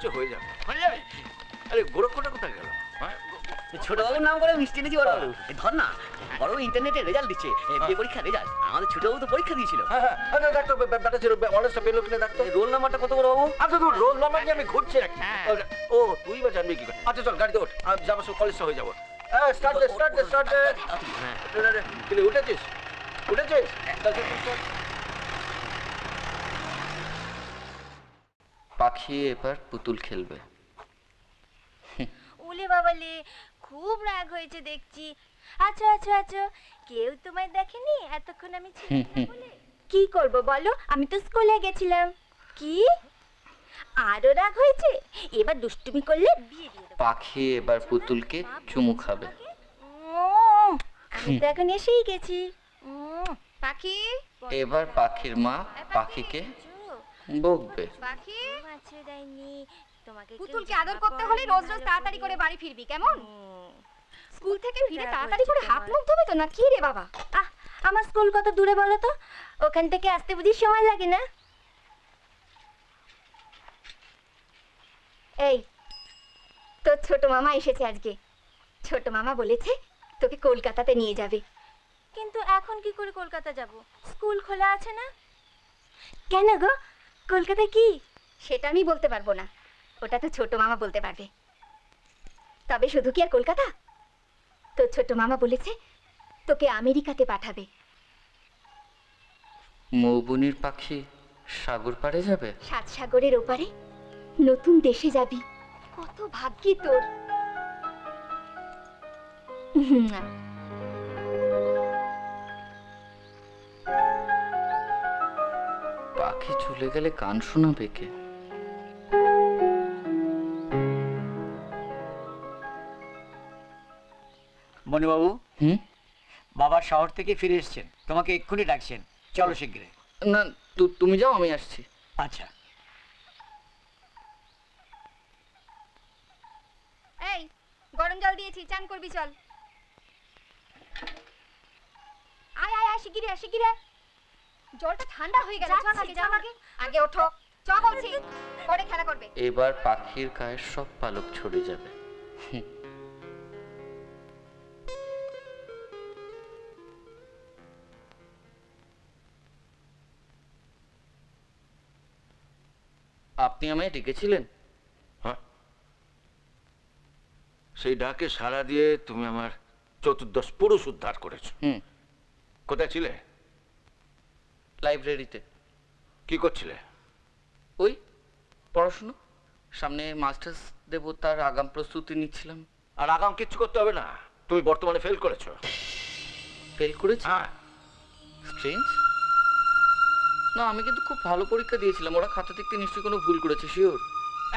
নিশ্চয় হয়ে যাবে, হয়ে যাবে। আরে গোরক্ষটা কোথায় গেল? ছোটবাবুর নাম করে মিষ্টি এনেছি বড়বাবু। ধর না, বড়বাবু ইন্টারনেটে রেজাল্ট দিচ্ছে, বিয়ে পরীক্ষার রেজাল্ট। আমাদের ছোটবাবু তো পরীক্ষা দিয়েছিল। হ্যাঁ, ডাক্তার ব্যাটা ছিল অনার্সটা পেলো কিনা ডাক্তার? রোল নাম্বারটা কত বড়বাবু? আচ্ছা তোর রোল নাম্বার নিয়ে আমি ঘুরছি নাকি? ও তুই বা জানবি কি করে? আচ্ছা চল গাড়িতে ওঠ, আমি যাবো সব কলেজটা হয়ে যাবো। স্টার্ট দে। কিন্তু উঠেছিস? পাখি এবার পুতুল খেলবে। ওলে বাবালে, খুব রাগ হয়েছে দেখছি। আচ্ছা আচ্ছা আচ্ছা, কেউ তোমায় দেখেনি এতক্ষণ আমি ছিলাম না বলে? কি করব বলো, আমি তো স্কুলে গেছিলাম। কি আরো রাগ হয়েছে? এবার দুষ্টুমি করলে বিয়ে দিয়ে দেবো। পাখি এবার পুতুলকে চুমু খাবে। আমি তো এখন এসেই গেছি। পাখি, এবার পাখির মা পাখিকে বকবে। পাখি মাছে দেয়নি তোমাকে। পুতুলকে আদর করতে হলে রোজ রোজ তাড়াতাড়ি করে বাড়ি ফিরবি, কেমন? স্কুল থেকে ফিরে তাড়াতাড়ি করে হাত মুখ ধোবে তো, না কি রে বাবা? আমার স্কুল কত দূরে বলো তো? ওখান থেকে আসতে বুঝি সময় লাগে না? এই তোর ছোট মামা এসেছে আজকে। ছোট মামা বলেছে তোকে কলকাতাতে নিয়ে যাবে। কিন্তু এখন কি করে কলকাতা যাব? স্কুল খোলা আছে না? কেন গো, কলকাতায় কি? সেটা আমি বলতে পারবো না, ওটা তো ছোট মামা বলতে পারবে। তবে শুধু কি আর কলকাতা, তোর ছোট মামা বলেছে তোকে আমেরিকাতে পাঠাবে। মৌবনির পাখি সাগর পাড়ে যাবে। 7 সাগরের ওপারে নতুন দেশে যাবি, কত ভাগ্যি তোর। পাখি চলে গেলে গান শোনাবে কে? মণিবাবু, বাবা শহর থেকে ফিরে এসেছেন, তোমাকে এক্ষুনি ডাকছেন, চলো শিগগিরই। না, তুমি যাও, আমি আসছি। আচ্ছা। এই গরম জল দিয়েছি, চান করবি, চল। আয় আয় আয়, শিগগিরি আয়, শিগগিরি আয়। জলটা ঠান্ডা হয়ে গেল, চল আগে, চল আগে, আগে ওঠো, চ বলছি, পরে খেলা করবে। এবার পাখির গায়ের সব পালক ছড়ে যাবে। আপনি আমায় ডেকেছিলেন? হ্যাঁ, সেই ডাকে সাড়া দিয়ে তুমি আমার চতুর্দশ পুরুষ উদ্ধার করেছো। কোথায় ছিলে? লাইব্রেরিতে। কি করছিলে? ওই পড়াশুনো, সামনে মাস্টার্স দেব, তার আগাম প্রস্তুতি নিচ্ছিলাম। আর আগাম কিচ্ছু করতে হবে না, তুমি বর্তমানে ফেল করেছো। ফেল করেছি? হ্যাঁ। স্ট্রেঞ্জ। না, আমি কিন্তু খুব ভালো পরীক্ষা দিয়েছিলাম, ওরা খাতা দেখতে নিশ্চয়ই কোনো ভুল করেছে, শিওর।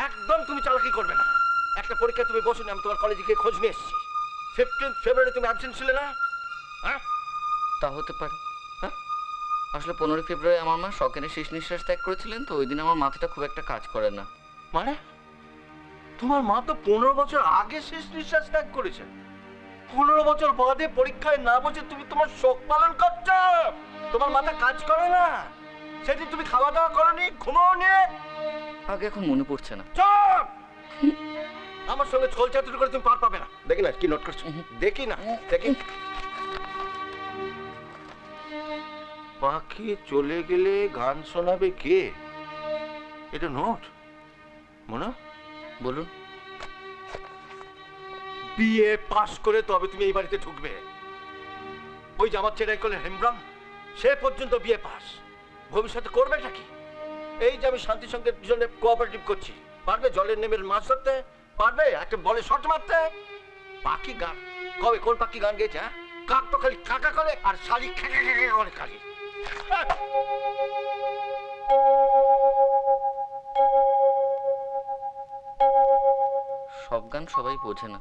একদম তুমি চালাকি করবে না। একটা পরীক্ষা তুমি বসুনি, আমি তোমার কলেজে গিয়ে খোঁজ নিয়ে এসেছি। 15 ফেব্রুয়ারি তুমি অ্যাবসেন্ট ছিলে না? হ্যাঁ, তা হতে পারে। হ্যাঁ, আসলে 15 ফেব্রুয়ারি আমার মা শখের শেষ নিঃশ্বাস ত্যাগ করেছিলেন, তো ওই দিন আমার মাথাটা খুব একটা কাজ করে না। মানে তোমার মা তো 15 বছর আগে শেষ নিঃশ্বাস ত্যাগ করেছে। 15 বছর বাদে পরীক্ষায় না বসে তুমি তোমার শোক পালন করছো। তোমার মাথা কাজ করে না। সেদিন তুমি খাওয়া দাওয়া করনি, ঘুমাও নি। আগে এখন মনে পড়ছে না। চুপ! আমার সঙ্গে ছল চাতুরি করে তুমি পার পাবে না। দেখি না কি নোট করছো, দেখি না, দেখি। পাখি চলে গেলে গান শোনাবে কে? এটা নোট মনে? বলুন। বিএ পাস করে তবে তুমি এই বাড়িতে ঢুকবে। ওই যে আমার চেরাই করলে হেমব্রাম, সে পর্যন্ত বিএ পাস। ভবিষ্যতে করবেটা কি? এই যে আমি শান্তি সঙ্গের জন্য কোঅপারেটিভ করছি, পারবে জলের নেমের মাছ ধরতে? পারবে একটা বলে শট মারতে? পাখি গান কবে কোন পাখি গান গেয়েছে? হ্যাঁ, কাক তো খালি কাকা করে আর শালি খেকে খেকে করে খালি। সব গান সবাই বোঝে না।